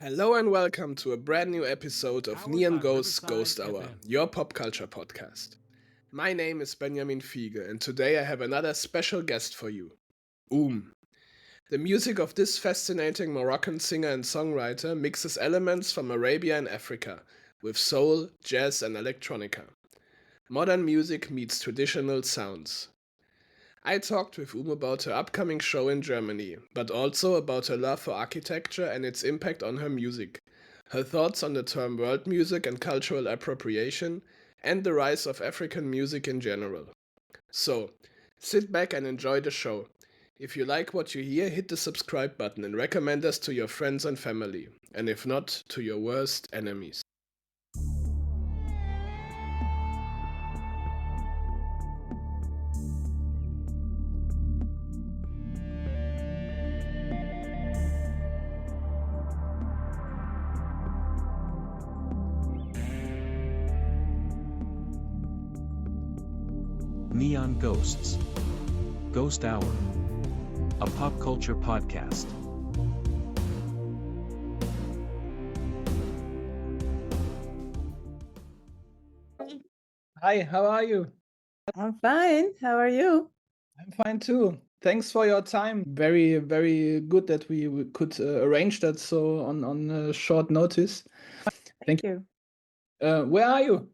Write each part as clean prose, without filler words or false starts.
Hello and welcome to a brand new episode of Neon Ghost's Ghost Hour, your pop culture podcast. My name is Benjamin Fiege, and today I have another special guest for you. The music of this fascinating Moroccan singer and songwriter mixes elements from Arabia and Africa with soul, jazz, and electronica. Modern music meets traditional sounds. I talked with about her upcoming show in Germany, but also about her love for architecture and its impact on her music, her thoughts on the term world music and cultural appropriation, and the rise of African music in general. So, sit back and enjoy the show. If you like what you hear, hit the subscribe button and recommend us to your friends and family, and if not, to your worst enemies. Neon Ghosts. Ghost Hour. A pop culture podcast. Hi, how are you? I'm fine. How are you? I'm fine too. Thanks for your time. Very, very good that we could arrange that so on short notice. Thank you. Where are you?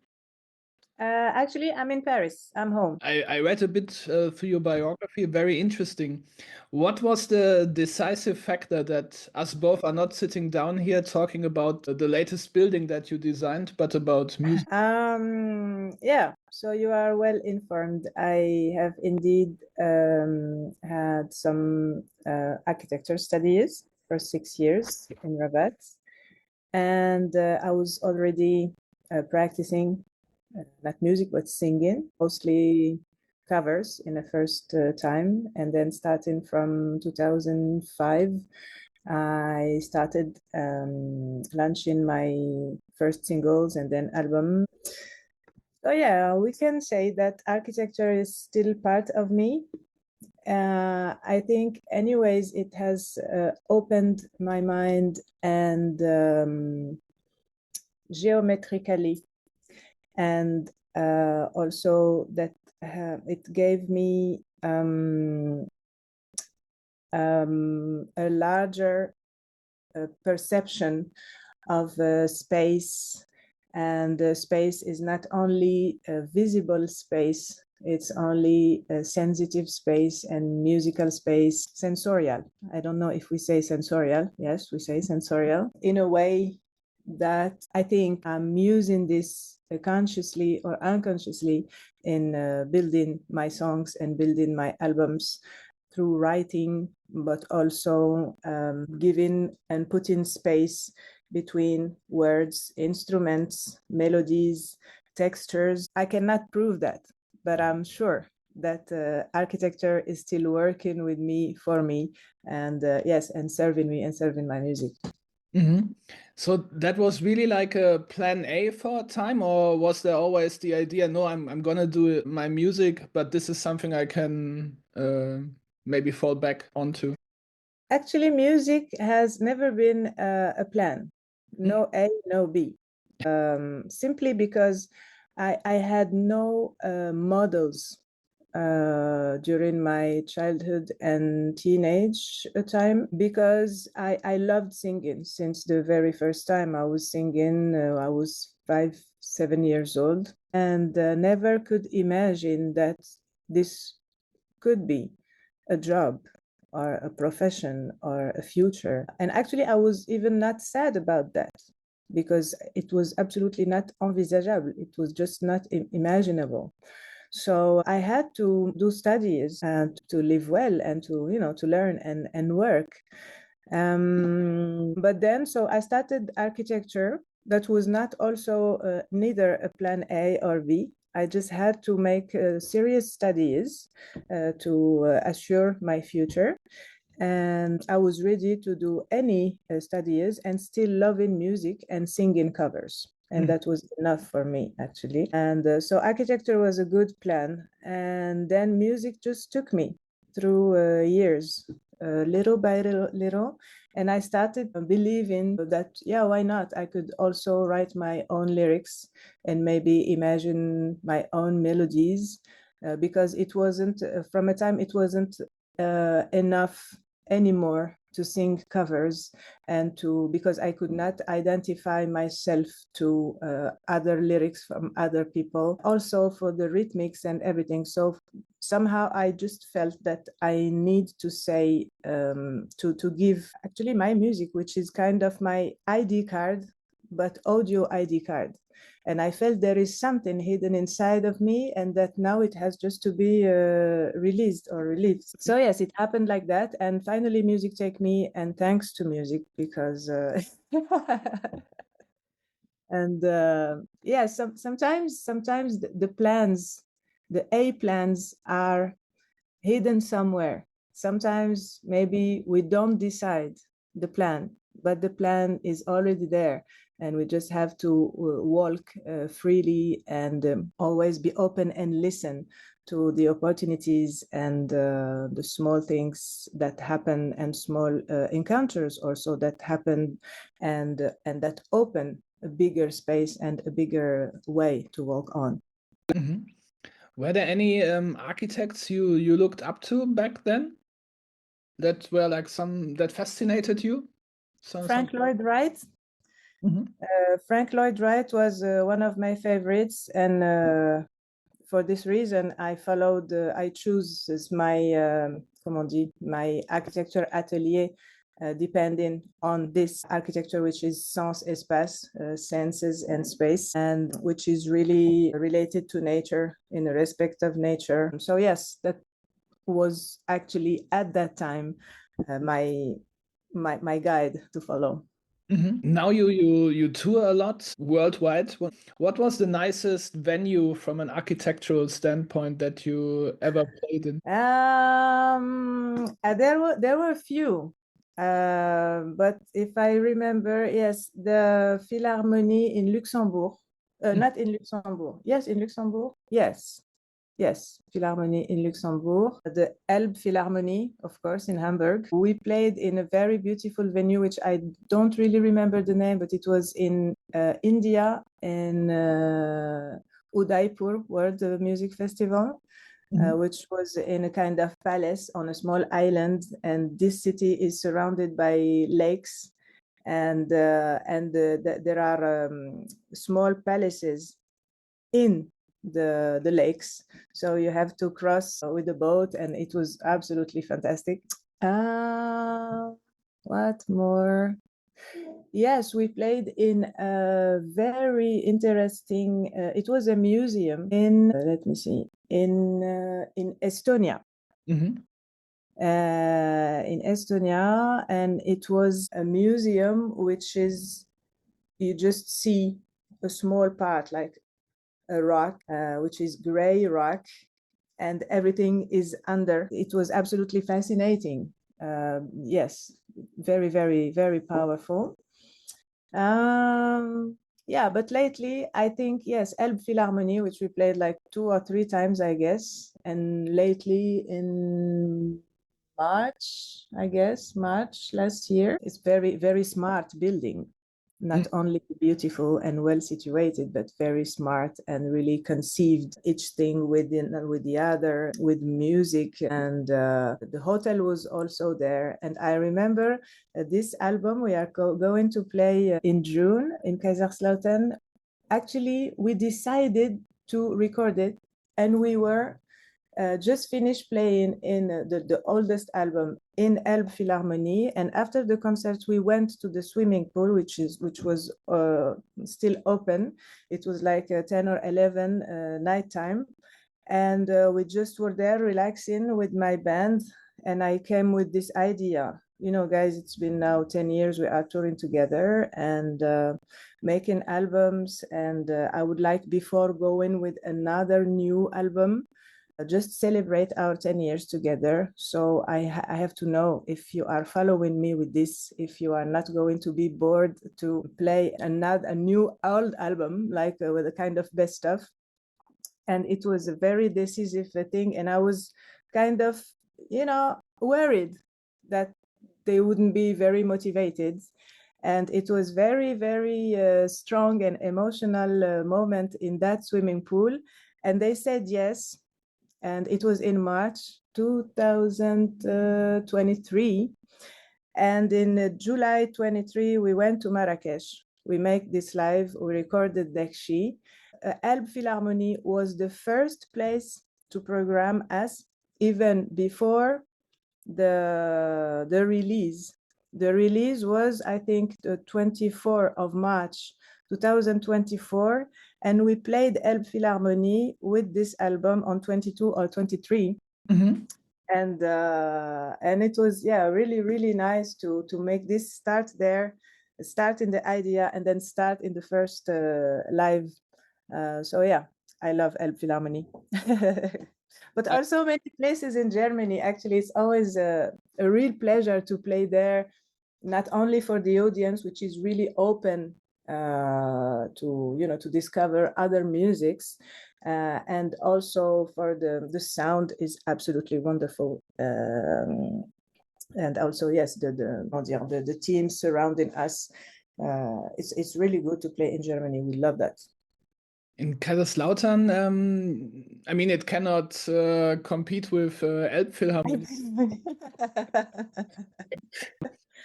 Actually, I'm in Paris. I'm home. I read a bit through your biography. Very interesting. What was the decisive factor that us both are not sitting down here talking about the latest building that you designed, but about music? Yeah, so you are well informed. I have indeed had some architecture studies for 6 years in Rabat, and I was already practicing not music but singing, mostly covers in the first time, and then starting from 2005 I started launching my first singles and then album. So yeah, we can say that architecture is still part of me. I think anyways it has opened my mind and geometrically, and also that it gave me a larger perception of space, and space is not only a visible space, it's only a sensitive space and musical space, sensorial. I don't know if we say sensorial. Yes, we say sensorial in a way that I think I'm using this consciously or unconsciously in building my songs and building my albums through writing, but also giving and putting space between words, instruments, melodies, textures. I cannot prove that, but I'm sure that architecture is still working with me, for me, and yes, and serving me and serving my music. Mm-hmm. So that was really like a plan A for a time, or was there always the idea, no, I'm gonna do my music, but this is something I can maybe fall back onto? Actually, music has never been a plan. No A, no B. Simply because I had no models during my childhood and teenage time, because I loved singing since the very first time I was singing. I was 5, 7 years old, and never could imagine that this could be a job or a profession or a future. And actually, I was even not sad about that, because it was absolutely not envisageable. It was just not imaginable. So I had to do studies to live well and to learn and work. But then, so I started architecture. That was not also neither a plan A or B. I just had to make serious studies to assure my future. And I was ready to do any studies and still loving music and singing covers. And that was enough for me, actually. And so architecture was a good plan. And then music just took me through years, little by little. And I started believing that, yeah, why not? I could also write my own lyrics and maybe imagine my own melodies, because it wasn't, from a time, it wasn't enough anymore to sing covers and because I could not identify myself to other lyrics from other people, also for the rhythmics and everything. So somehow I just felt that I need to say, to give actually my music, which is kind of my ID card, but audio ID card. And I felt there is something hidden inside of me, and that now it has just to be released or released. So yes, it happened like that. And finally music take me, and thanks to music, because and yeah, sometimes the plans, the A plans are hidden somewhere. Sometimes maybe we don't decide the plan, but the plan is already there, and we just have to walk freely, and always be open and listen to the opportunities and the small things that happen, and small encounters also that happen, and that open a bigger space and a bigger way to walk on. Mhm. Were there any architects you looked up to back then that were like some that fascinated you? Frank Lloyd Wright. Mhm. Frank Lloyd Wright was one of my favorites, and for this reason, I choose as my, comment on dit, my architecture atelier, depending on this architecture, which is sens espace, senses and space, and which is really related to nature, in the respect of nature. So yes, that was actually at that time my guide to follow. Now you tour a lot worldwide. What was the nicest venue from an architectural standpoint that you ever played in? There were a few, but if I remember, yes, the Philharmonie in Luxembourg, not in Luxembourg. Yes, in Luxembourg. Yes, Philharmonie in Luxembourg, the Elbe Philharmonie, of course, in Hamburg. We played in a very beautiful venue, which I don't really remember the name, but it was in India, in Udaipur World Music Festival, which was in a kind of palace on a small island. And this city is surrounded by lakes, and there are small palaces in the lakes, so you have to cross with the boat, and it was absolutely fantastic. What more? Yes, we played in a very interesting, it was a museum in, let me see, in Estonia. In Estonia, and it was a museum which is, you just see a small part, like a rock, which is gray rock, and everything is under. It was absolutely fascinating. Yes, very, very, very powerful. Yeah, but lately I think, yes, Elbe Philharmonie, which we played like 2 or 3 times, I guess, and lately in March, I guess, March last year. It's very, very smart building, not only beautiful and well situated, but very smart, and really conceived each thing with the other, with music. And the hotel was also there. And I remember this album we are going to play in June in Kaiserslautern. Actually, we decided to record it, and we were just finished playing in the oldest album in Elbe Philharmonie, and after the concert we went to the swimming pool, which was still open. It was like 10 or 11 nighttime, and we just were there relaxing with my band, and I came with this idea. Guys, it's been now 10 years we are touring together and making albums, and I would like, before going with another new album, just celebrate our 10 years together. So I have to know if you are following me with this, if you are not going to be bored to play a new old album, like with a kind of best stuff. And it was a very decisive thing, and I was kind of worried that they wouldn't be very motivated. And it was very, very strong and emotional moment in that swimming pool. And they said yes. And it was in March 2023. And in July 23, we went to Marrakesh. We make this live, we recorded Dekshi. Elbe Philharmonie was the first place to program us, even before the release. The release was, I think, the 24th of March 2024, and we played Elbe Philharmonie with this album on 22 or 23. Mm-hmm. And it was, yeah, really, really nice to make this start there, start in the idea, and then start in the first live. So yeah, I love Elbe Philharmonie. But also many places in Germany. Actually, it's always a real pleasure to play there, not only for the audience, which is really open to discover other musics, and also for the sound is absolutely wonderful. And also, yes, the team surrounding us. It's really good to play in Germany. We love that. In Kaiserslautern, I mean, it cannot compete with Elbphilharmonie.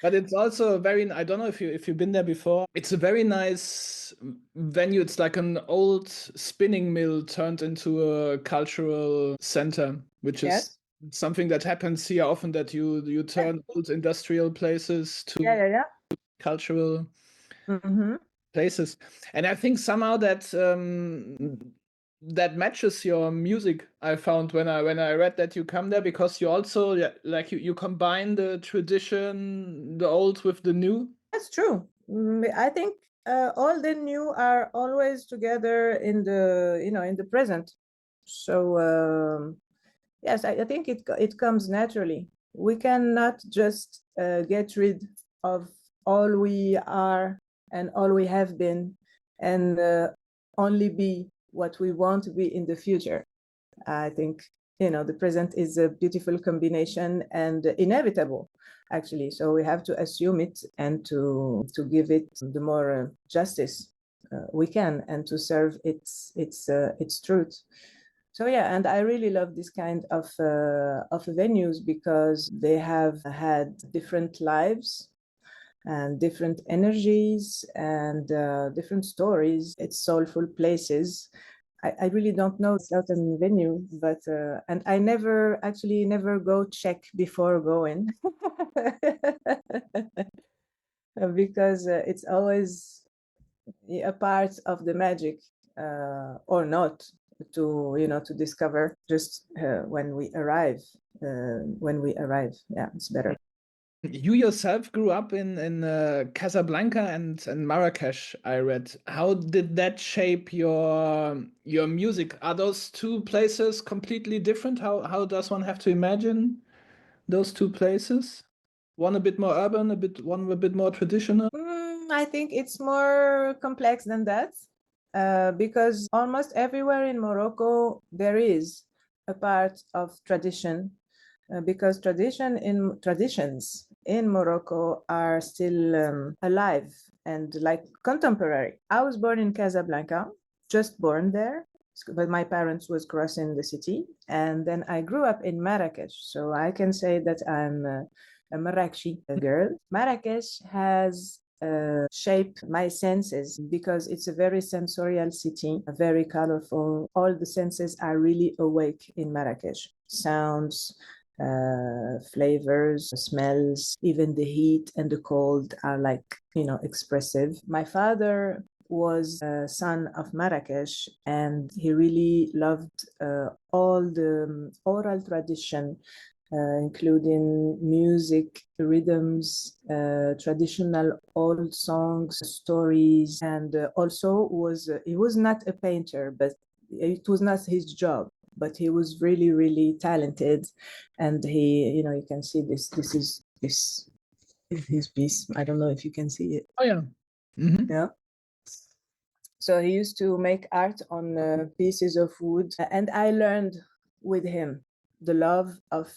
But it's also a very, I don't know if you've been there before. It's a very nice venue. It's like an old spinning mill turned into a cultural center, which is something that happens here often, that you turn old industrial places to cultural places. And I think somehow that that matches your music. I found when I read that you come there, because you also like you combine the tradition, the old with the new. That's true. I think all the new are always together in the present. So yes, I think it comes naturally. We cannot just get rid of all we are and all we have been, and only be what we want to be in the future. I think the present is a beautiful combination and inevitable, actually. So we have to assume it and to give it the more justice we can, and to serve its truth. So yeah, and I really love this kind of venues, because they have had different lives and different energies and different stories. It's soulful places. I really don't know certain venue, but and I never go check before going because it's always a part of the magic, or not, to discover just when we arrive. Yeah, it's better. You yourself grew up in Casablanca and Marrakesh, I read. How did that shape your music? Are those two places completely different? How does one have to imagine those two places? One a bit more urban, one a bit more traditional? I think it's more complex than that, because almost everywhere in Morocco there is a part of tradition, because traditions in Morocco are still alive and like contemporary. I was born in Casablanca, just born there, but my parents was crossing the city, and then I grew up in Marrakesh. So I can say that I'm a Marrakeshi girl. Marrakesh has shaped my senses, because it's a very sensorial city, very colorful. All the senses are really awake in Marrakesh. Sounds, flavors, smells, even the heat and the cold are like, expressive. My father was a son of Marrakesh, and he really loved all the oral tradition, including music, rhythms, traditional old songs, stories, and also he was not a painter, but it was not his job. But he was really, really talented, and he, you can see this is his piece. I don't know if you can see it. Oh yeah. Mm-hmm. Yeah. So he used to make art on pieces of wood, and I learned with him. the love of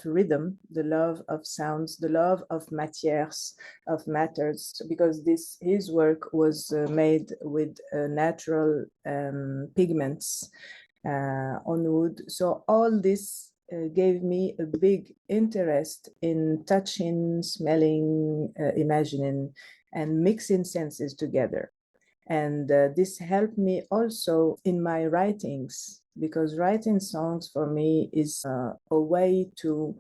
rhythm, the love of sounds, the love of matières, of matters, because his work was made with natural pigments on wood. So all this gave me a big interest in touching, smelling, imagining, and mixing senses together. And this helped me also in my writings, because writing songs for me is a way to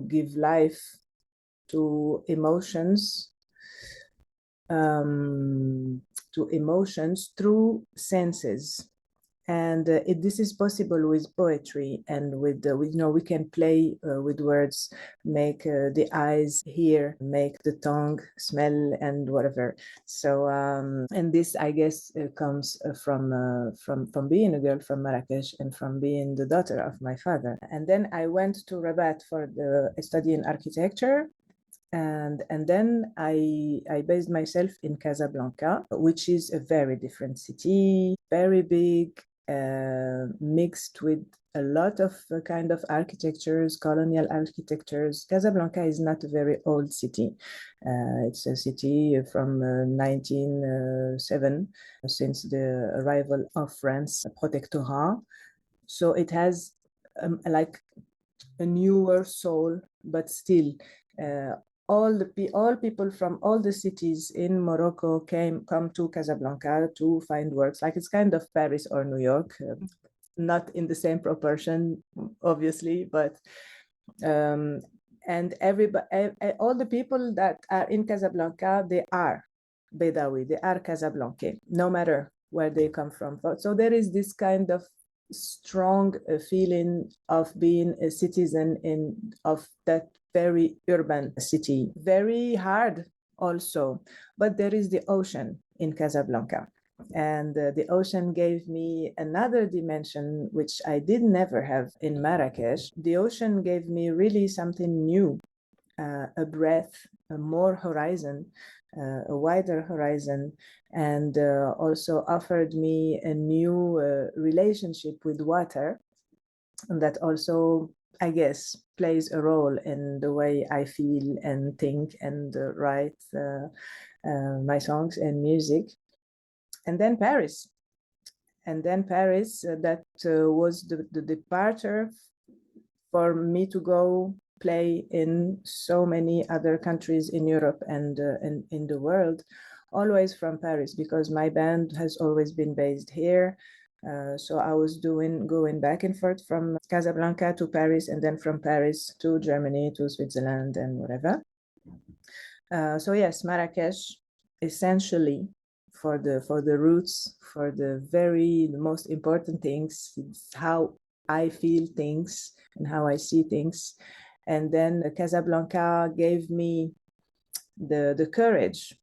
give life to emotions, through senses. And this is possible with poetry and with we can play with words, make the eyes hear, make the tongue smell, and whatever. So and this, I guess, comes from being a girl from Marrakesh and from being the daughter of my father. And then I went to Rabat for the study in architecture. And then I based myself in Casablanca, which is a very different city, very big, mixed with a lot of kind of architectures, colonial architectures. Casablanca is not a very old city. It's a city from 1907, since the arrival of France protectorate. So it has like a newer soul, but still all people from all the cities in Morocco come to Casablanca to find works. Like it's kind of Paris or New York, not in the same proportion, obviously, but and everybody, all the people that are in Casablanca, they are Bedawi, they are Casablanca, no matter where they come from. So there is this kind of strong feeling of being a citizen of that very urban city. Very hard also, but there is the ocean in Casablanca. And the ocean gave me another dimension, which I did never have in Marrakesh. The ocean gave me really something new, a breadth, a more horizon, a wider horizon, and also offered me a new relationship with water. And that also, I guess, plays a role in the way I feel and think and write my songs and music. And then Paris. That was the departure for me to go play in so many other countries in Europe and in the world, always from Paris, because my band has always been based here. So I was going back and forth from Casablanca to Paris, and then from Paris to Germany, to Switzerland, and whatever. So yes, Marrakesh, essentially for the roots, for the most important things, it's how I feel things and how I see things. And then Casablanca gave me the courage,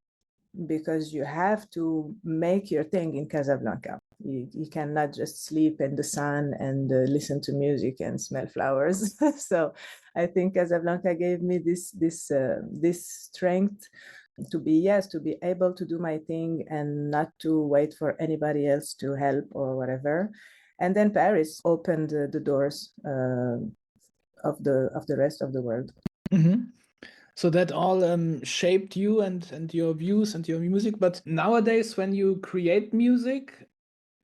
because you have to make your thing in Casablanca. You cannot just sleep in the sun and listen to music and smell flowers. So I think Casablanca gave me this strength to be able to do my thing and not to wait for anybody else to help or whatever. And then Paris opened the doors of the rest of the world. Mm-hmm. So that all shaped you and your views and your music. But nowadays, when you create music,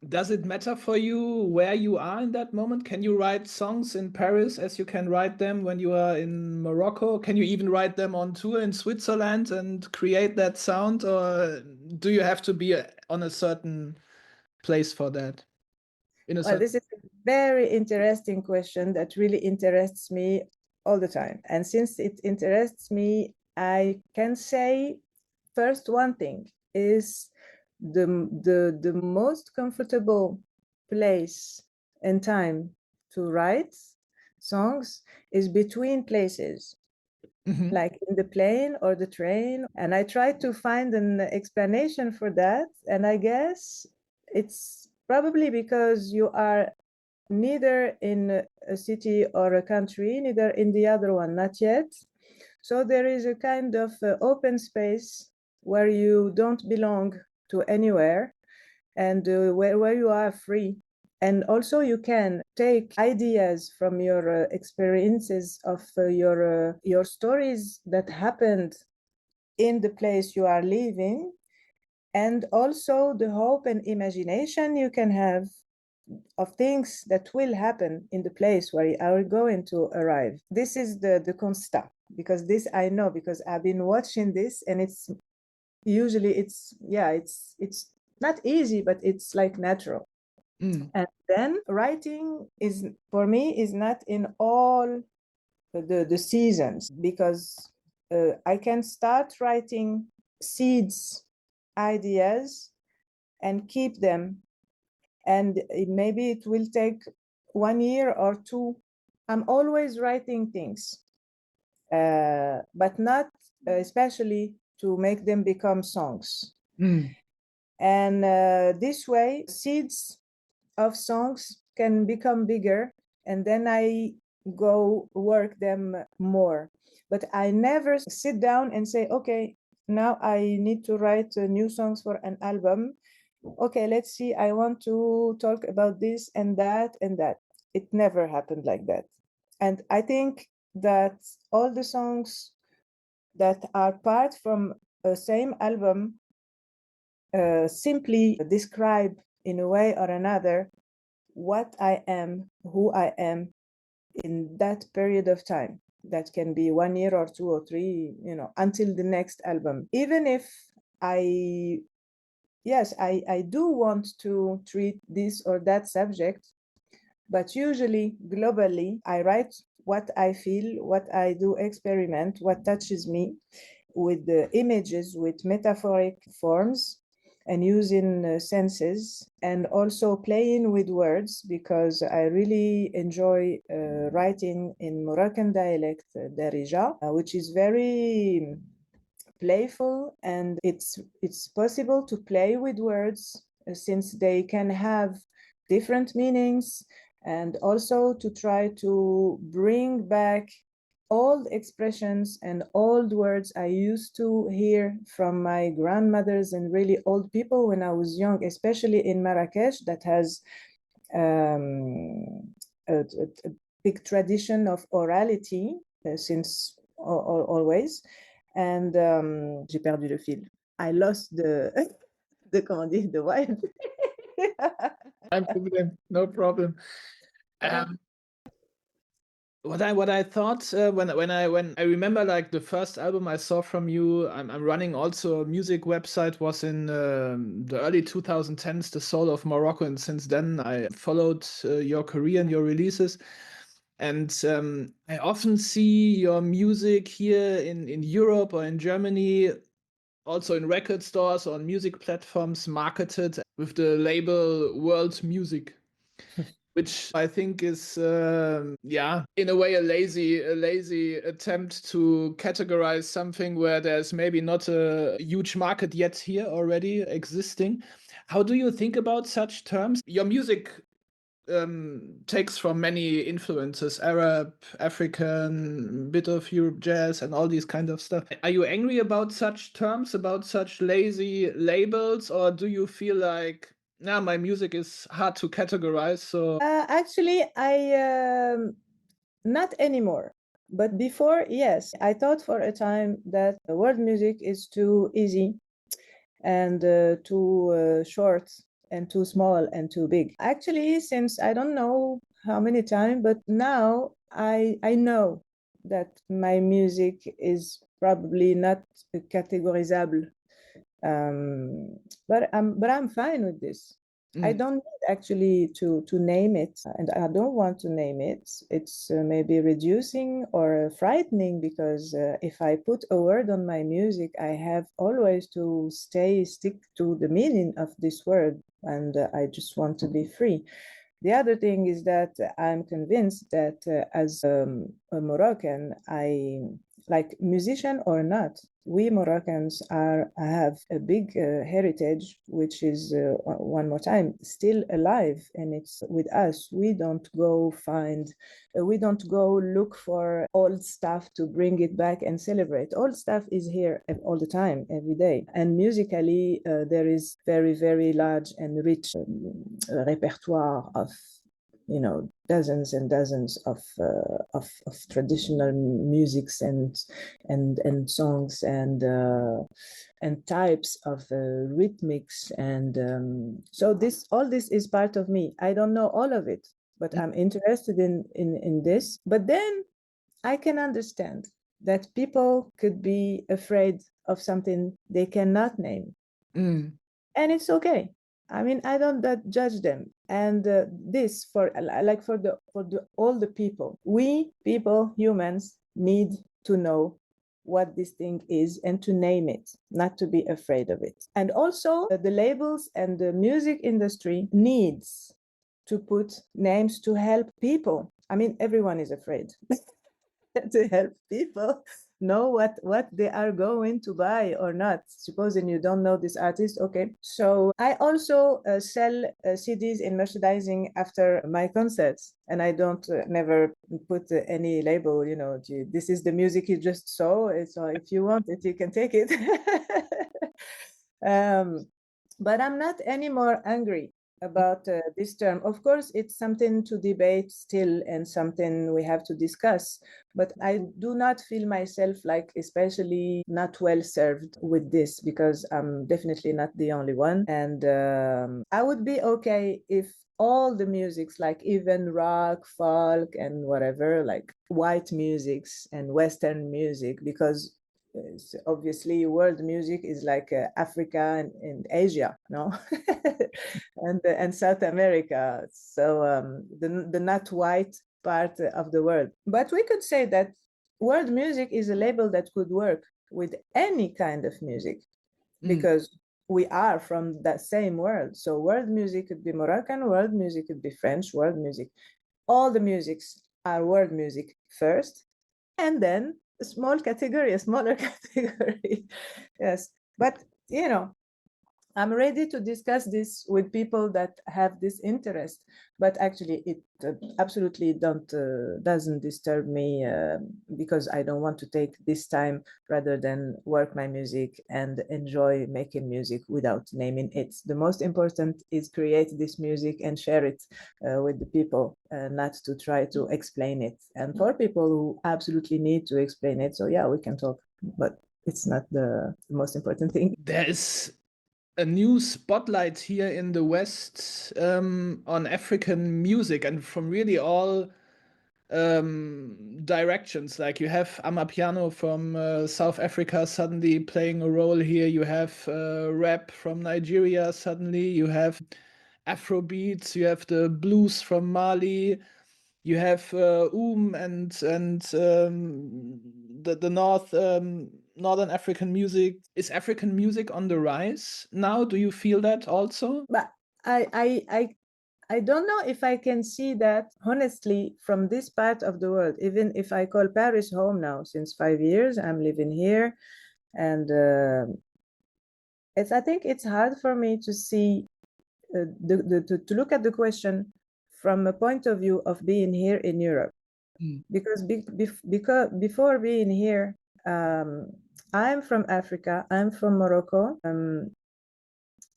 does it matter for you where you are in that moment? Can you write songs in Paris as you can write them when you are in Morocco? Can you even write them on tour in Switzerland and create that sound? Or do you have to be on a certain place for that? Well, this is a very interesting question that really interests me all the time. And since it interests me, I can say first one thing is the most comfortable place and time to write songs is between places. Mm-hmm. Like in the plane or the train. And I tried to find an explanation for that. And I guess it's probably because you are neither in a city or a country, neither in the other one, not yet. So there is a kind of open space where you don't belong to anywhere, and where you are free And also you can take ideas from your experiences of your stories that happened in the place you are living, and also the hope and imagination you can have of things that will happen in the place where you are going to arrive. This is the constat, because this I know because I've been watching this, and it's usually it's not easy, but it's like natural. And then writing is, for me, is not in all the seasons, because I can start writing seeds, ideas, and keep them. And maybe it will take 1 year or two. I'm always writing things, but not especially to make them become songs. And this way, seeds of songs can become bigger, and then I go work them more. But I never sit down and say, okay, now I need to write new songs for an album. Okay, let's see, I want to talk about this and that and that. It never happened like that. And I think that all the songs that are part from a same album simply describe in a way or another what I am, who I am in that period of time. That can be 1 year or 2 or 3, until the next album. Even if I do want to treat this or that subject, but usually globally, I write what I feel, what I do experiment, what touches me, with the images, with metaphoric forms, and using senses, and also playing with words, because I really enjoy writing in Moroccan dialect, Darija, which is very playful, and it's possible to play with words, since they can have different meanings, and also to try to bring back old expressions and old words I used to hear from my grandmothers and really old people when I was young, especially in Marrakesh, that has a big tradition of orality since always. And j'ai perdu le fil. I lost the comment dire, the vibe. No problem. What I thought when I remember, like, the first album I saw from you, I'm running also a music website, was in the early 2010s, The Soul of Morocco, and since then I followed your career and your releases. And I often see your music here in Europe or in Germany, also in record stores or on music platforms, marketed with the label World Music, which I think is, in a way, a lazy attempt to categorize something where there's maybe not a huge market yet here already existing. How do you think about such terms? Your music takes from many influences: Arab, African, bit of Europe jazz, and all these kind of stuff. Are you angry about such terms, about such lazy labels, or do you feel like, nah, my music is hard to categorize? So Actually, I not anymore. But before, yes, I thought for a time that world music is too easy and too short and too small and too big. Actually, since I don't know how many times, but now I know that my music is probably not categorizable. But I'm fine with this. I don't need actually to name it, and I don't want to name it. It's maybe reducing or frightening, because if I put a word on my music, I have always to stick to the meaning of this word, and I just want to be free. The other thing is that I'm convinced that as a Moroccan, I like musician or not, we Moroccans have a big heritage, which is one more time still alive, and it's with us. We don't go look for old stuff to bring it back and celebrate. Old stuff is here all the time, every day. And musically, there is very, very large and rich repertoire of dozens and dozens of traditional musics and songs and types of rhythmics, and so all this is part of me. I don't know all of it, but I'm interested in this. But then I can understand that people could be afraid of something they cannot name, and it's okay. I mean, I don't judge them. And this for all the people, we people, humans, need to know what this thing is and to name it, not to be afraid of it. And also the labels and the music industry needs to put names to help people. I mean, everyone is afraid to help people know what they are going to buy or not. Supposing you don't know this artist, okay. So I also sell CDs in merchandising after my concerts, and I don't never put any label. This is the music you just saw. So if you want it, you can take it. But I'm not anymore angry about this term. Of course, it's something to debate still and something we have to discuss, but I do not feel myself like especially not well served with this, because I'm definitely not the only one. And I would be okay if all the musics, like even rock, folk, and whatever, like white musics and Western music, because obviously world music is like Africa and Asia, no? and South America. So the not white part of the world. But we could say that world music is a label that could work with any kind of music, because we are from that same world. So world music could be Moroccan, world music could be French, world music. All the musics are world music first, and then a smaller category. Yes, but I'm ready to discuss this with people that have this interest, but actually it absolutely doesn't disturb me, because I don't want to take this time rather than work my music and enjoy making music without naming it. The most important is create this music and share it with the people, not to try to explain it. And for people who absolutely need to explain it, so yeah, we can talk, but it's not the most important thing. There is a new spotlight here in the West on African music, and from really all directions. Like you have Amapiano from South Africa suddenly playing a role here. You have rap from Nigeria suddenly. You have Afrobeats. You have the blues from Mali. You have and the Northern African music. Is African music on the rise now? Do you feel that also? But I don't know if I can see that honestly from this part of the world. Even if I call Paris home now, since 5 years I'm living here, and I think it's hard for me to see to look at the question from a point of view of being here in Europe, because before being here, I'm from Africa, I'm from Morocco.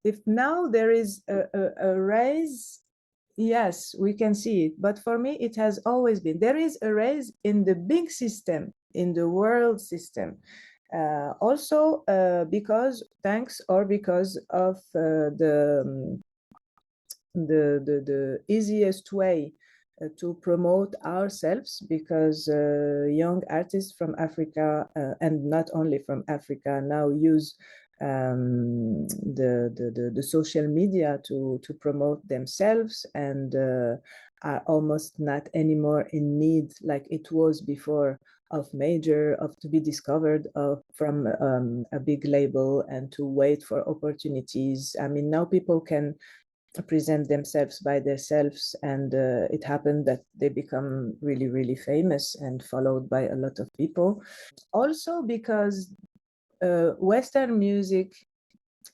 If now there is a rise, yes, we can see it. But for me, it has always been. There is a rise in the big system, in the world system. Also, because of the easiest way to promote ourselves, because young artists from Africa, and not only from Africa, now use the social media to promote themselves, and are almost not anymore in need like it was before of to be discovered from a big label and to wait for opportunities. I mean, now people can present themselves by themselves, and it happened that they become really, really famous and followed by a lot of people. Also because Western music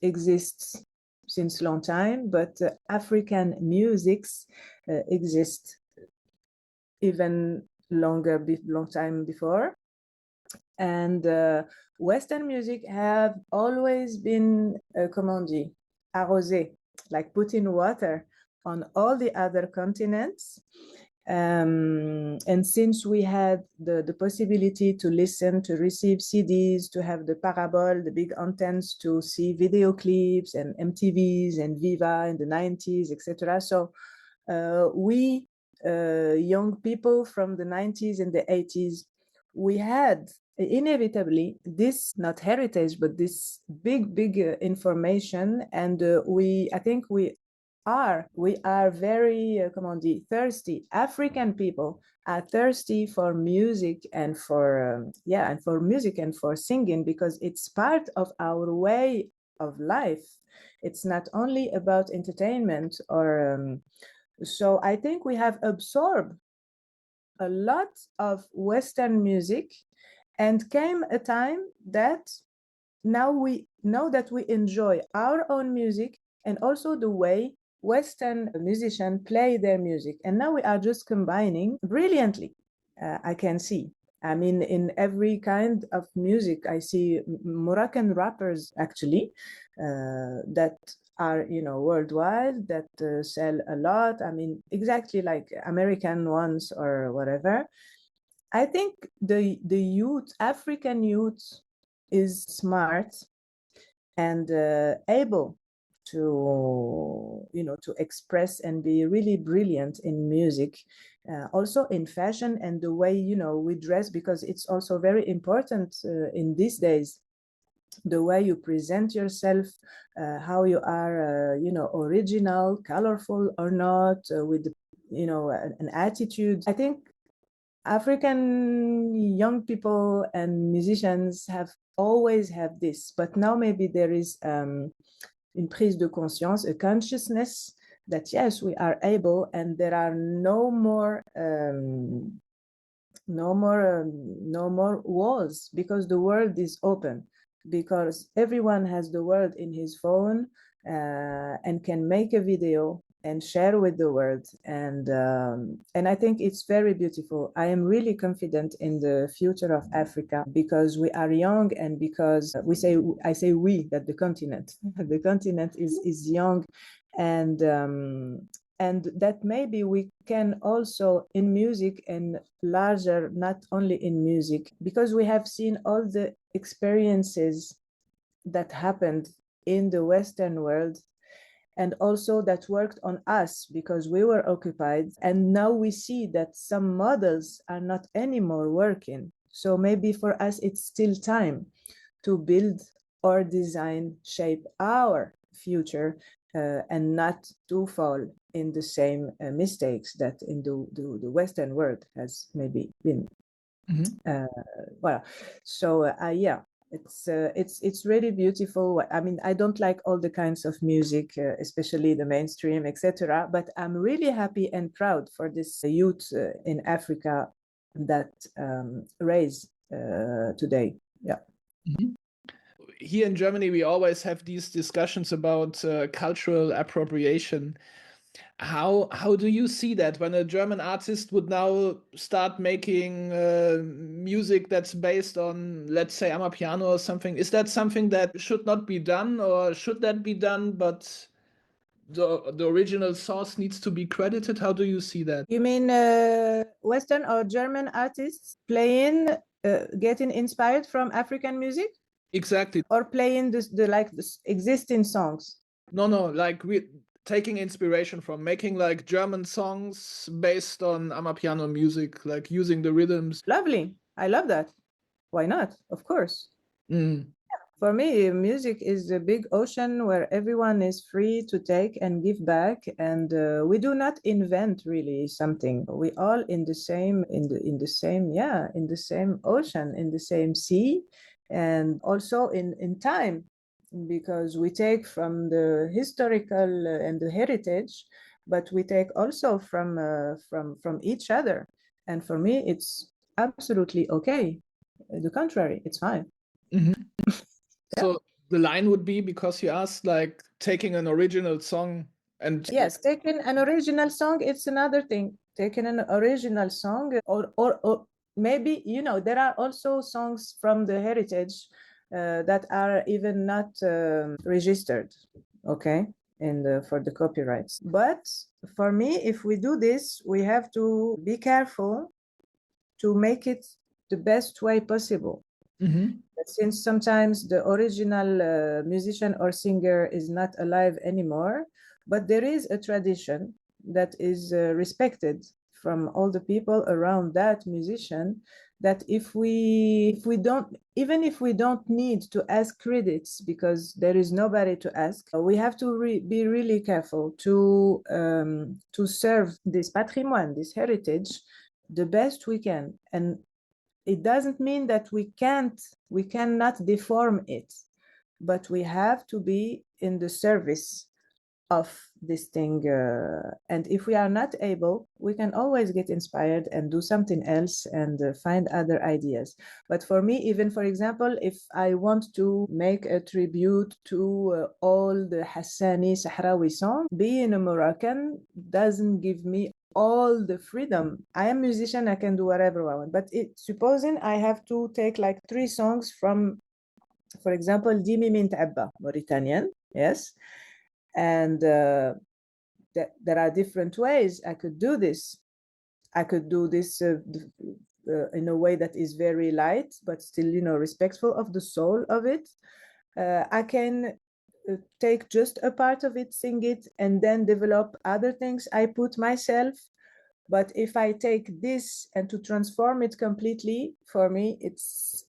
exists since long time, but African musics exist even long time before. And Western music have always been, comment on dit, arrosé, like put in water on all the other continents. And since we had the possibility to listen, to receive CDs, to have the parabole, the big antennas to see video clips and MTVs and Viva in the 90s, etc. So we young people from the 90s and the 80s, we had inevitably this, not heritage, but this big information. And I think we are very, comment on dit, thirsty. African people are thirsty for music and for music and for singing, because it's part of our way of life. It's not only about entertainment or so I think we have absorbed a lot of Western music, and came a time that now we know that we enjoy our own music and also the way Western musicians play their music. And now we are just combining brilliantly, I can see. I mean, in every kind of music, I see Moroccan rappers actually that are, worldwide, that sell a lot. I mean, exactly like American ones or whatever. I think the youth, African youth, is smart and able to to express and be really brilliant in music, also in fashion and the way we dress, because it's also very important in these days, the way you present yourself, how you are original, colorful or not, with an attitude. I think African young people and musicians have always had this, but now maybe there is une prise de conscience, a consciousness that yes, we are able, and there are no more walls, because the world is open, because everyone has the world in his phone and can make a video and share with the world. And I think it's very beautiful. I am really confident in the future of Africa, because we are young, and because I say we, that the continent, the continent is young, and that maybe we can also in music, and larger, not only in music, because we have seen all the experiences that happened in the Western world, and also that worked on us because we were occupied. And now we see that some models are not anymore working. So maybe for us, it's still time to build or design, shape our future, and not to fall in the same mistakes that in the Western world has maybe been. Well, so yeah. It's really beautiful. I mean, I don't like all the kinds of music, especially the mainstream, etc. But I'm really happy and proud for this youth in Africa that raise today. Yeah. Mm-hmm. Here in Germany, we always have these discussions about cultural appropriation. How do you see that when a German artist would now start making music that's based on, let's say, Amapiano or something? Is that something that should not be done, or should that be done, but the original source needs to be credited? How do you see that? You mean Western or German artists playing, getting inspired from African music? Exactly. Or playing the existing songs? No, like taking inspiration from making like German songs based on Amapiano music, like using the rhythms. Lovely. I love that. Why not? Of course. For me, music is a big ocean where everyone is free to take and give back, and we do not invent really something. We all in the same ocean, in the same sea, and also in time. because we take from the historical and the heritage, but we take also from each other. And for me, it's absolutely okay. The contrary, it's fine. Mhm. Yeah. So the line would be, because you asked, like taking an original song and Yes, taking an original song, it's another thing. Taking an original song, or maybe, there are also songs from the heritage that are even not registered, okay, for the copyrights. But for me, if we do this, we have to be careful to make it the best way possible. Mhm. Since sometimes the original musician or singer is not alive anymore, but there is a tradition that is respected from all the people around that musician, that if we don't, even if we don't need to ask credits because there is nobody to ask, we have to be really careful to serve this patrimoine, this heritage, the best we can. And it doesn't mean that we cannot deform it, but we have to be in the service of this thing. And if we are not able, we can always get inspired and do something else and find other ideas. But for me, even for example, if I want to make a tribute to all the Hassani Sahrawi songs, being a Moroccan doesn't give me all the freedom. I am a musician, I can do whatever I want. But supposing I have to take like 3 songs from, for example, Dimi Min Ta'abba, Mauritanian, yes, and there are different ways I could do this. I could do this in a way that is very light, but still, respectful of the soul of it. I can take just a part of it, sing it, and then develop other things I put myself. But if I take this and to transform it completely, for me, it's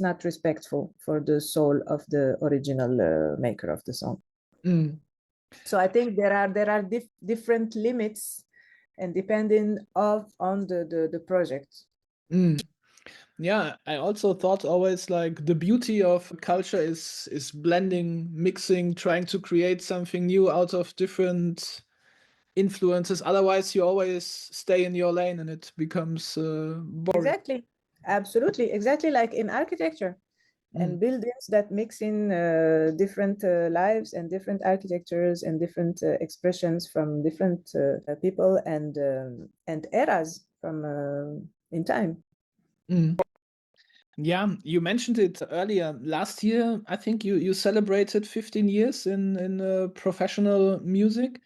not respectful for the soul of the original maker of the song. Mm. So I think there are different limits, and depending on the project. Mm. Yeah, I also thought always, like, the beauty of culture is blending, mixing, trying to create something new out of different influences. Otherwise, you always stay in your lane and it becomes boring. Exactly, absolutely, exactly like in architecture and buildings that mix in different lives and different architectures and different expressions from different people and eras from in time. Mm. Yeah, you mentioned it earlier. Last year, I think you celebrated 15 years in professional music.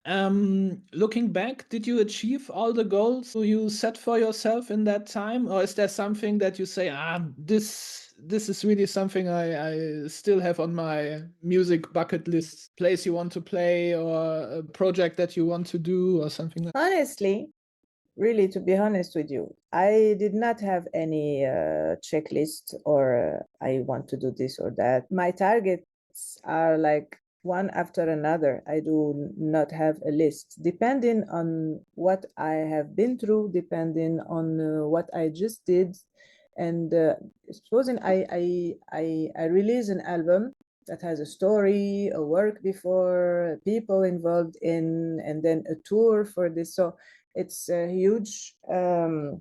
Looking back, did you achieve all the goals you set for yourself in that time, or is there something that you say, this is really something I still have on my music bucket list? Place you want to play, or a project that you want to do, or something like? Honestly, really, to be honest with you, I did not have any checklist or I want to do this or that. My targets are like one after another. I do not have a list. Depending on what I have been through, depending on what I just did, and supposing I release an album that has a story, a work before, people involved in, and then a tour for this. So it's a huge comment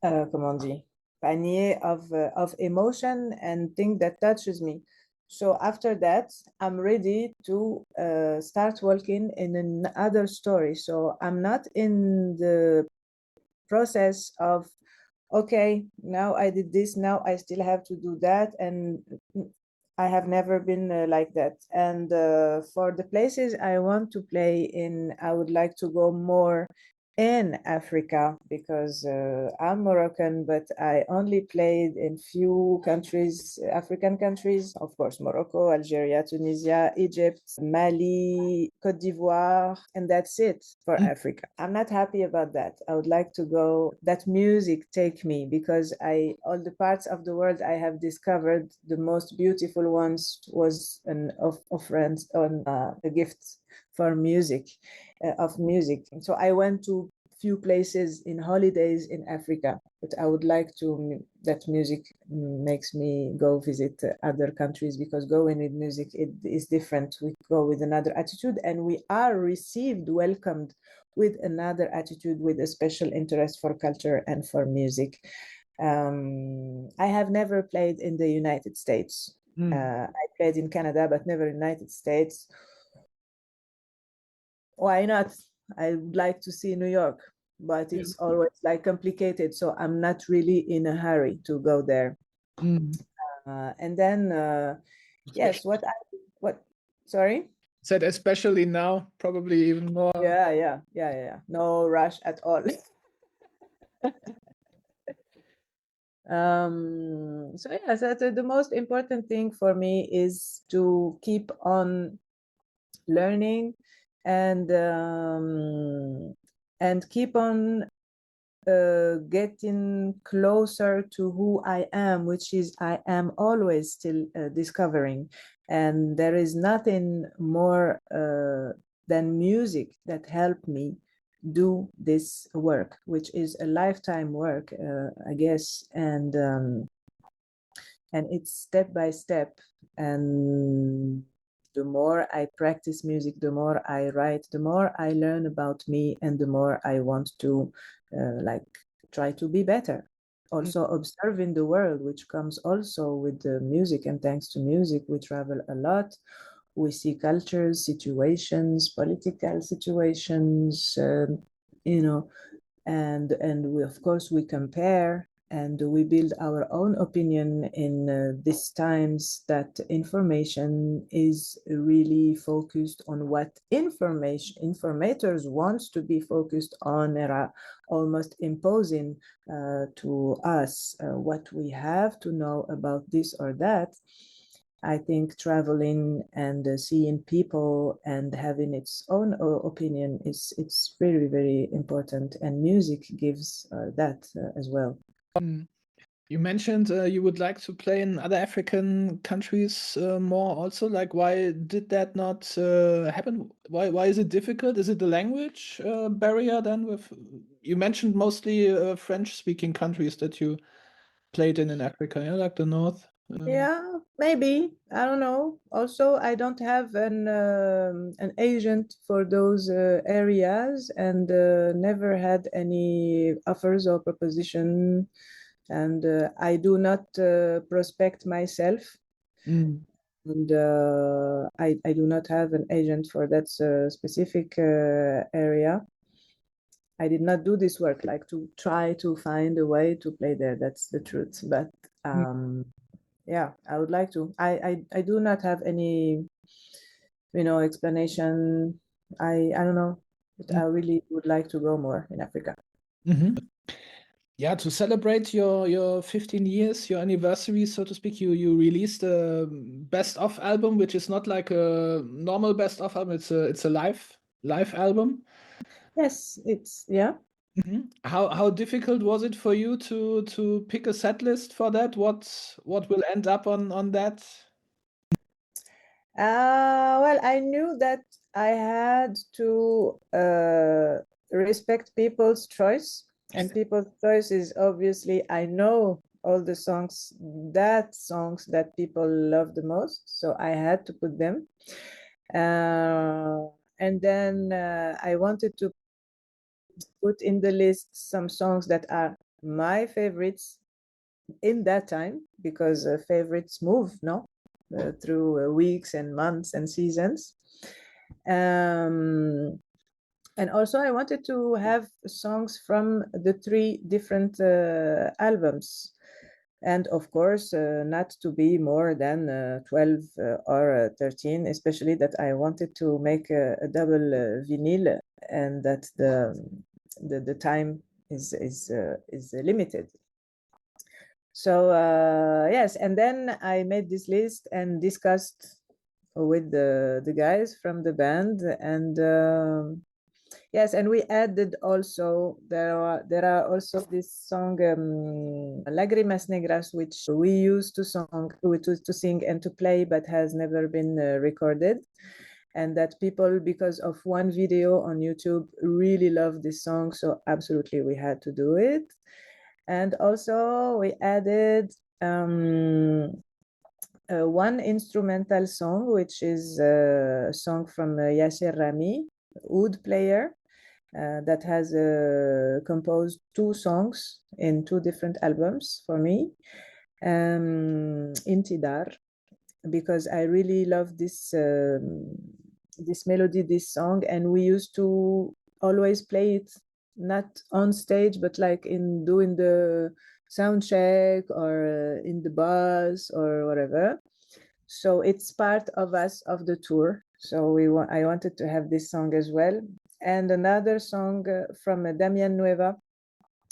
on dit, panier of emotion and thing that touches me. So after that, I'm ready to start working in another story. So I'm not in the process of, okay, now I did this, now I still have to do that. And I have never been like that. And for the places I want to play in, I would like to go more in Africa because I'm Moroccan, but I only played in few countries, African countries, of course, Morocco, Algeria, Tunisia, Egypt, Mali, Cote d'Ivoire, and that's it for Africa. I'm not happy about that. I would like to go, that music take me, because all the parts of the world I have discovered, the most beautiful ones was of friends on the gift for music, of music. So I went to few places in holidays in Africa, but I would like to that music makes me go visit other countries, because going with music, it is different. We go with another attitude, and we are welcomed with another attitude, with a special interest for culture and for music. I have never played in the United States. I played in Canada, but never in the United States. Why not? I would like to see New York, but it's always like complicated, so I'm not really in a hurry to go there. And then yes, sorry? Said especially now, probably even more. Yeah. No rush at all. So yes, the most important thing for me is to keep on learning and keep on getting closer to who I am, which is I am always still discovering. And there is nothing more than music that helped me do this work, which is a lifetime work, I guess. And it's step by step. And the more I practice music, the more I write, the more I learn about me, and the more I want to try to be better. Also observing the world, which comes also with the music. And thanks to music, we travel a lot. We see cultures, situations, political situations, and we, of course, we compare, and we build our own opinion in these times that information is really focused on what informators want to be focused on, and are almost imposing to us what we have to know about this or that. I think traveling and seeing people and having its own opinion it's very, very important, and music gives that as well. You mentioned you would like to play in other African countries more also. Like, why did that not happen? Why is it difficult? Is it the language barrier then? You mentioned mostly French-speaking countries that you played in Africa, yeah, like the North. Yeah, maybe. I don't know. Also, I don't have an agent for those areas, and never had any offers or proposition. And I do not prospect myself. And I do not have an agent for that specific area. I did not do this work, like to try to find a way to play there. That's the truth. But yeah, I would like to. I do not have any, explanation. I don't know, but I really would like to go more in Africa. Yeah, to celebrate your 15 years, your anniversary, so to speak, you released a best of album, which is not like a normal best of album. It's a live album. Yes, yeah. How difficult was it for you to pick a set list for that? What will end up on that? Well, I knew that I had to respect people's choice, and people's choice is obviously, I know all the songs that people love the most, so I had to put them. And then I wanted to put in the list some songs that are my favorites in that time, because favorites move, through weeks and months and seasons. And also I wanted to have songs from the 3 different albums, and of course not to be more than 12 or 13, especially that I wanted to make a double vinyl, and that the time is limited. So yes, and then I made this list and discussed with the guys from the band, and yes, and we added also, there are also this song Lágrimas Negras, which we used to sing and to play, but has never been recorded. and that people, because of one video on YouTube, really love this song. So absolutely, we had to do it. And also we added one instrumental song, which is a song from Yasser Rami, oud player, that has composed 2 songs in 2 different albums for me. Intidar, because I really love this melody, this song, and we used to always play it not on stage, but like in doing the sound check or in the bus or whatever. So it's part of us of the tour. So I wanted to have this song as well, and another song from Damian Nueva,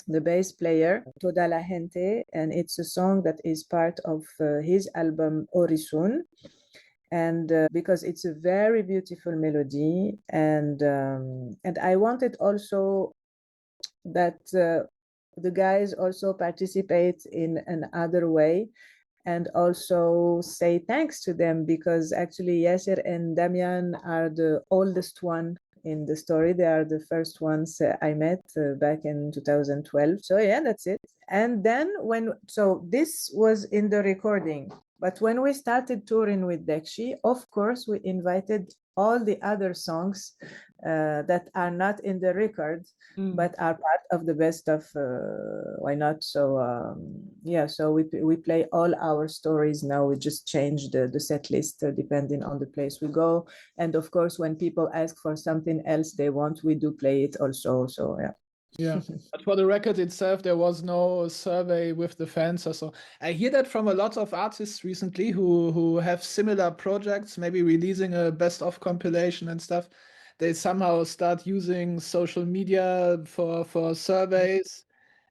the bass player, Toda la Gente, and it's a song that is part of his album Orisun. And because it's a very beautiful melody, and I wanted also that the guys also participate in another way, and also say thanks to them, because actually Yasser and Damian are the oldest one in the story. They are the first ones I met back in 2012. So yeah, that's it. And then so this was in the recording, but when we started touring with Dekshi, of course, we invited all the other songs that are not in the record, but are part of the best of why not. So yeah, so we play all our stories now. We just change the set list depending on the place we go, and of course when people ask for something else they want, we do play it also. So yeah. But for the record itself, there was no survey with the fans or so. I hear that from a lot of artists recently who have similar projects, maybe releasing a best of compilation and stuff. They somehow start using social media for surveys,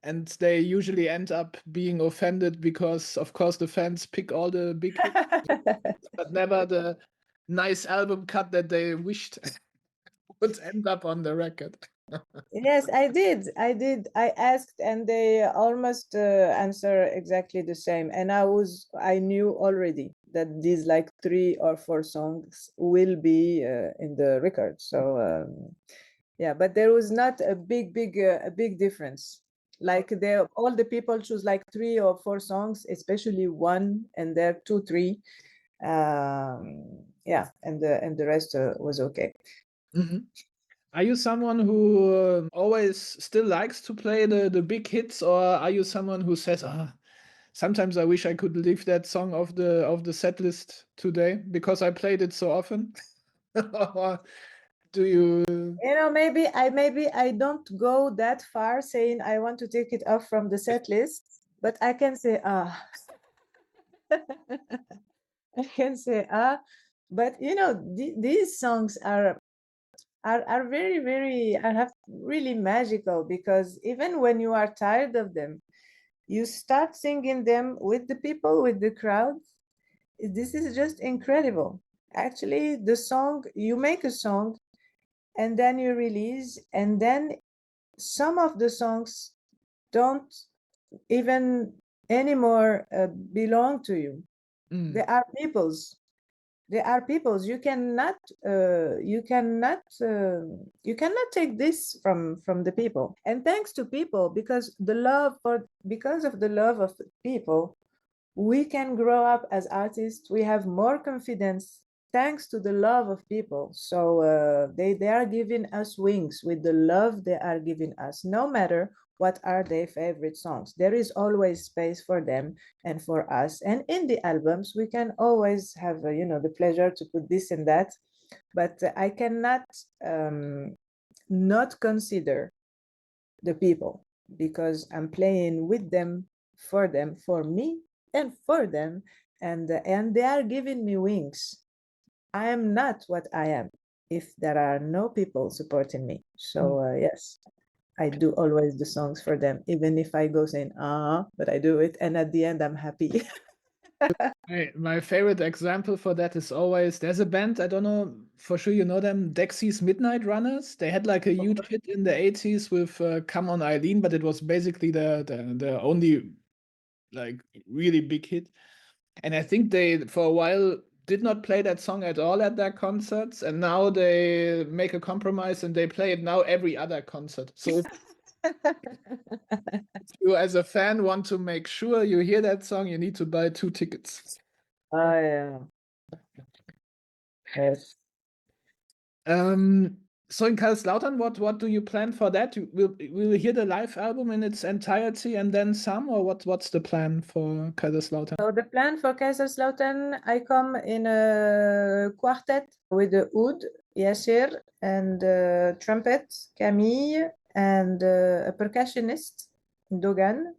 and they usually end up being offended because, of course, the fans pick all the big hits, but never the nice album cut that they wished would end up on the record. Yes, I did. I asked, and they almost answer exactly the same. And I knew already that these like 3 or 4 songs will be in the record. So yeah, but there was not a big difference. Like all the people choose like 3 or 4 songs, especially one, and there 2, 3. Yeah, and the rest was okay. Mm-hmm. Are you someone who always still likes to play the big hits, or are you someone who says, sometimes I wish I could leave that song off the set list today because I played it so often? Or do you? Maybe I don't go that far saying I want to take it off from the set list, but I can say I can say but these songs are very, very, have really magical, because even when you are tired of them, you start singing them with the people, with the crowd. This is just incredible. Actually, you make a song and then you release, and then some of the songs don't even anymore belong to you. They are people's. You cannot take this from the people. And thanks to people, because of the love of people, we can grow up as artists. We have more confidence thanks to the love of people. So they are giving us wings with the love they are giving us. No matter what are their favorite songs, there is always space for them and for us. And in the albums, we can always have the pleasure to put this and that. But I cannot not consider the people, because I'm playing with them, for me, and for them, and they are giving me wings. I am not what I am if there are no people supporting me. So yes, I do always the songs for them, even if I go saying but I do it, and at the end I'm happy. My favorite example for that is always, there's a band, I don't know for sure you know them, Dexy's Midnight Runners. They had like a huge hit in the 80s with Come On Eileen, but it was basically the only like really big hit. And I think they, for a while, did not play that song at all at their concerts, and now they make a compromise and they play it now every other concert. So if you as a fan want to make sure you hear that song, you need to buy 2 tickets. Oh, yeah. Yes. So in Kaiserslautern, what do you plan for that? Will we hear the live album in its entirety and then some, or what's the plan for Kaiserslautern? So the plan for Kaiserslautern, I come in a quartet with the oud, Yasir, and trumpet, Camille, and a percussionist, Dogan.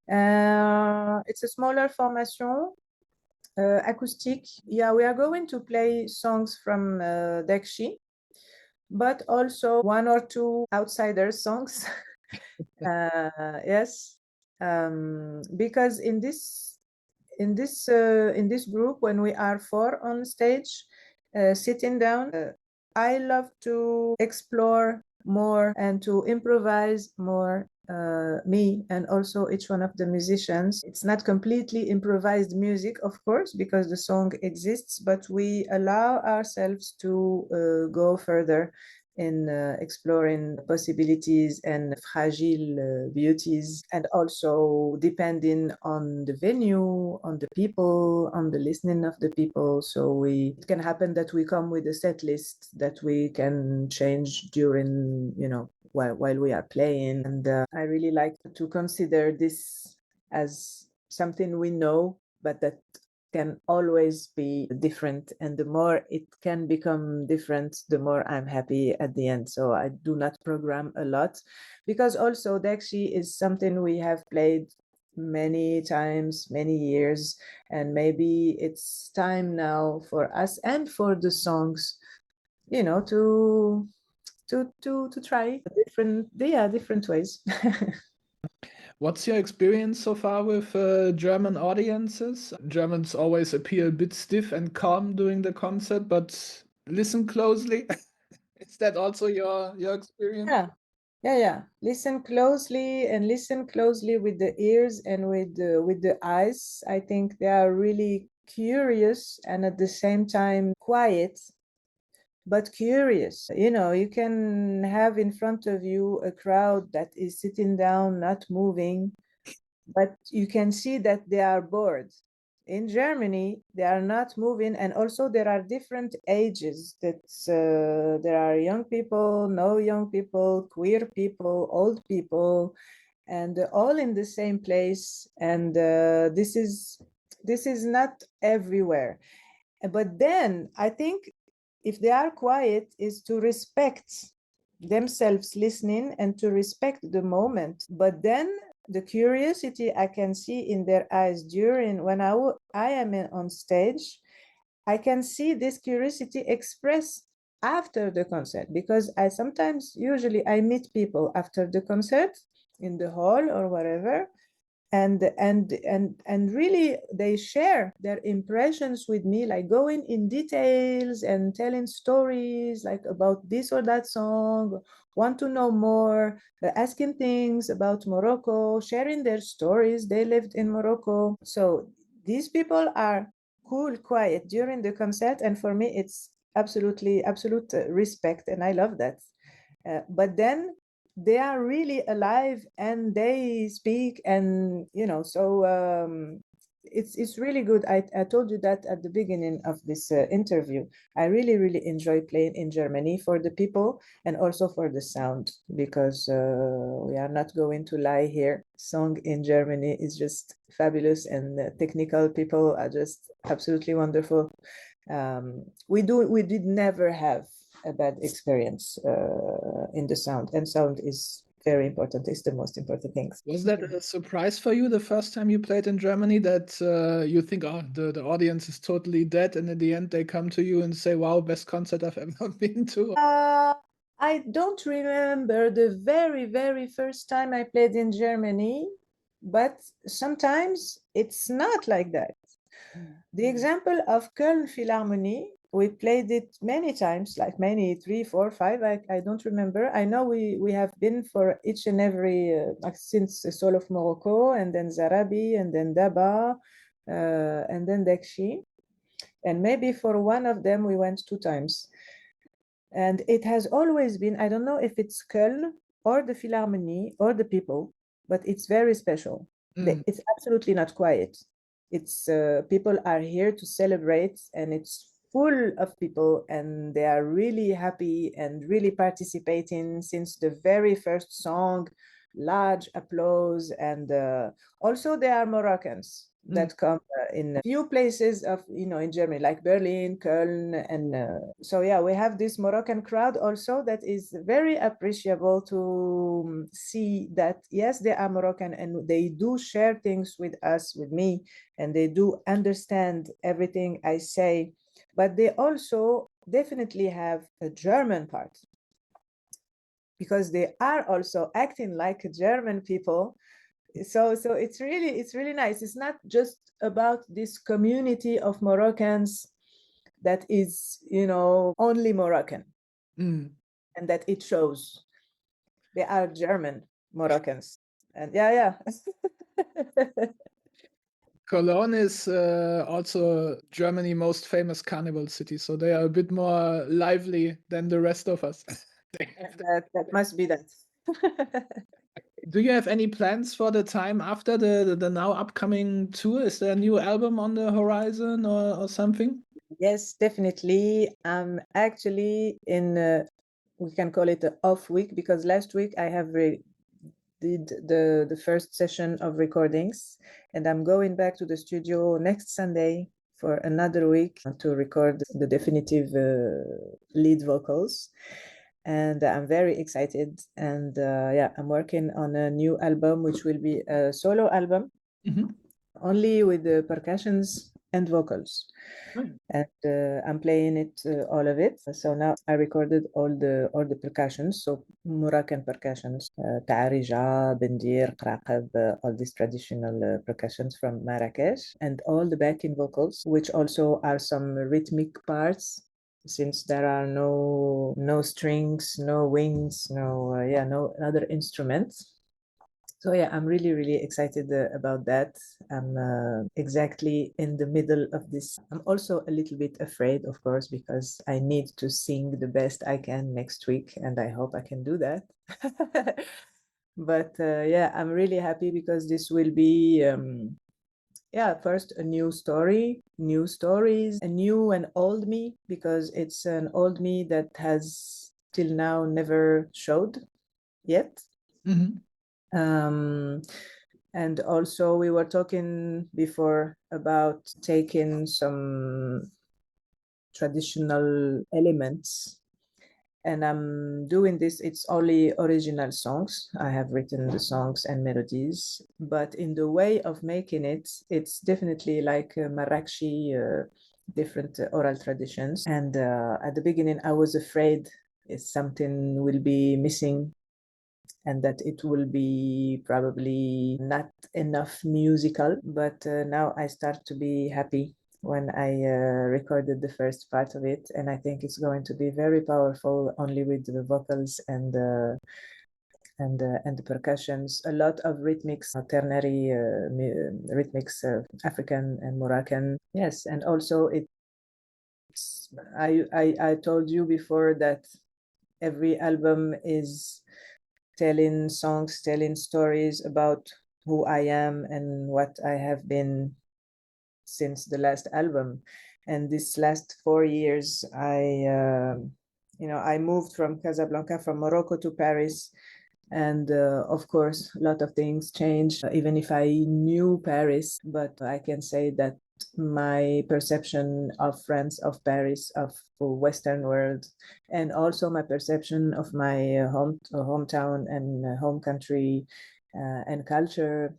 It's a smaller formation, acoustic. Yeah, we are going to play songs from Dekshi, but also 1 or 2 outsider songs. Yes, because in this group, when we are 4 on stage, sitting down, I love to explore more and to improvise more, me and also each one of the musicians. It's not completely improvised music, of course, because the song exists, but we allow ourselves to go further in exploring possibilities and fragile beauties, and also depending on the venue, on the people, on the listening of the people. So it can happen that we come with a set list that we can change during, while we are playing. And I really like to consider this as something we know, but that can always be different, and the more it can become different, the more I'm happy at the end. So I do not program a lot, because also Dekshi is something we have played many times, many years, and maybe it's time now for us and for the songs, to try different ways. What's your experience so far with German audiences? Germans always appear a bit stiff and calm during the concert, but listen closely. Is that also your experience? Yeah. Listen closely with the ears and with the eyes. I think they are really curious and at the same time quiet, but curious. You can have in front of you a crowd that is sitting down, not moving, but you can see that they are bored. In Germany, they are not moving, and also there are different ages. There are young people, no young people, queer people, old people, and all in the same place. And this is not everywhere. But then I think if they are quiet, is to respect themselves listening and to respect the moment. But then the curiosity I can see in their eyes during when I am on stage, I can see this curiosity expressed after the concert, because usually I meet people after the concert in the hall or whatever, and really they share their impressions with me, like going in details and telling stories like about this or that song, want to know more, asking things about Morocco, sharing their stories. They lived in Morocco. So these people are cool, quiet during the concert, and for me it's absolute respect, and I love that. But then they are really alive and they speak, and so it's really good. I told you that at the beginning of this interview. I really enjoy playing in Germany for the people and also for the sound, because we are not going to lie here. Song in Germany is just fabulous, and the technical people are just absolutely wonderful. We did never have a bad experience in the sound, and sound is very important. It's the most important thing. Was that a surprise for you the first time you played in Germany, that you think, oh, the audience is totally dead, and in the end they come to you and say, wow, best concert I've ever been to? I don't remember the very first time I played in Germany, but sometimes it's not like that. The example of Köln Philharmonie, we played it many times, like many, 3, 4, 5, I don't remember. I know we have been for each and every, since the Soul of Morocco, and then Zarabi, and then Daba, and then Dekshi. And maybe for one of them, we went 2 times. And it has always been, I don't know if it's Köln or the Philharmonie or the people, but it's very special. It's absolutely not quiet. It's people are here to celebrate, and it's full of people, and they are really happy and really participating since the very first song. Large applause, and also there are Moroccans that come in a few places of, in Germany, like Berlin, Köln, and so yeah, we have this Moroccan crowd also that is very appreciable to see that, yes, they are Moroccan and they do share things with us, with me, and they do understand everything I say, but they also definitely have a German part, because they are also acting like German people. So it's really nice. It's not just about this community of Moroccans that is, only Moroccan, and that it shows. They are German Moroccans, and yeah. Cologne is also Germany's most famous carnival city, so they are a bit more lively than the rest of us. That must be that. Do you have any plans for the time after the now upcoming tour? Is there a new album on the horizon or something? Yes, definitely. I'm actually in, we can call it an off week, because last week I have did the first session of recordings, and I'm going back to the studio next Sunday for another week to record the definitive lead vocals. And I'm very excited. And yeah, I'm working on a new album, which will be a solo album, only with the percussions and vocals. And I'm playing it, all of it. So now I recorded all the percussions, so Moroccan percussions, ta'arija, bendir, qraqab, all these traditional percussions from Marrakesh, and all the backing vocals, which also are some rhythmic parts, since there are no strings, no wings, no other instruments. So yeah, I'm really excited about that. I'm exactly in the middle of this. I'm also a little bit afraid, of course, because I need to sing the best I can next week, and I hope I can do that. But yeah, I'm really happy because this will be, first a new story, new stories, a new and old me, because it's an old me that has till now never showed yet. And also we were talking before about taking some traditional elements, and I'm doing this. It's only original songs. I have written the songs and melodies, but in the way of making it, it's definitely like Marrakchi, different oral traditions. And at the beginning I was afraid something will be missing, and that it will be probably not enough musical. But now I start to be happy when I recorded the first part of it, and I think it's going to be very powerful, only with the vocals and the percussions, a lot of rhythmics, ternary rhythmics, African and Moroccan. Yes, and also I told you before that every album is telling songs, telling stories about who I am and what I have been since the last album. And this last 4 years, I moved from Casablanca, from Morocco to Paris. And of course, a lot of things changed, even if I knew Paris. But I can say that my perception of France, of Paris, of the Western world, and also my perception of my hometown and home country and culture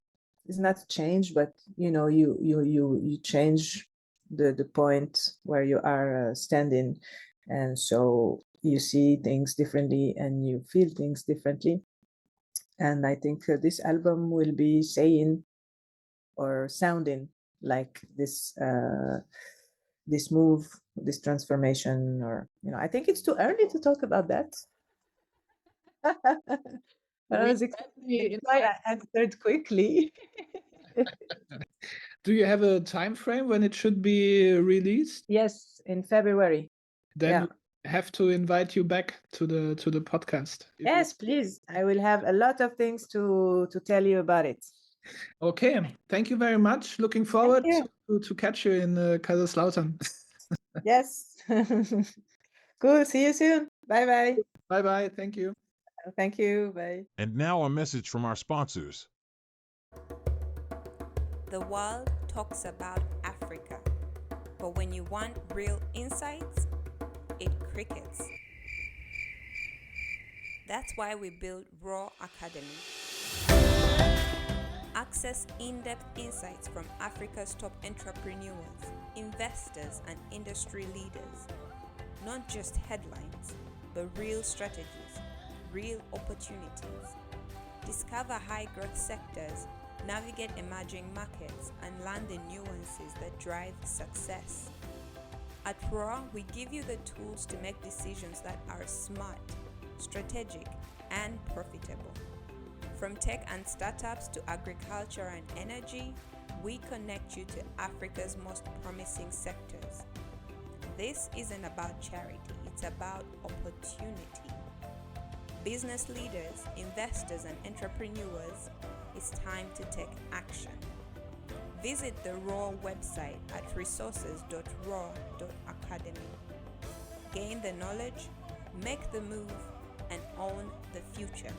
is not changed, but you change the point where you are standing, and so you see things differently and you feel things differently. And I think this album will be saying or sounding like this move, this transformation, or I think it's too early to talk about that. I was excited. That's why I answered quickly. Do you have a time frame when it should be released? Yes, in February. Then Yeah. we have to invite you back to the podcast. Yes, please. I will have a lot of things to tell you about it. Okay. Thank you very much. Looking forward you. to catch you in Kaiserslautern. Yes. Cool. See you soon. Bye-bye. Bye-bye. Thank you. Thank you. Bye. And now a message from our sponsors. The world talks about Africa, but when you want real insights, it crickets. That's why we built Raw Academy. Access in-depth insights from Africa's top entrepreneurs, investors, and industry leaders. Not just headlines, but real strategies, real opportunities. Discover high-growth sectors, navigate emerging markets, and learn the nuances that drive success. At Raw, we give you the tools to make decisions that are smart, strategic, and profitable. From tech and startups to agriculture and energy, we connect you to Africa's most promising sectors. This isn't about charity, it's about opportunity. Business leaders, investors, and entrepreneurs, it's time to take action. Visit the RAW website at resources.raw.academy. Gain the knowledge, make the move, and own the future.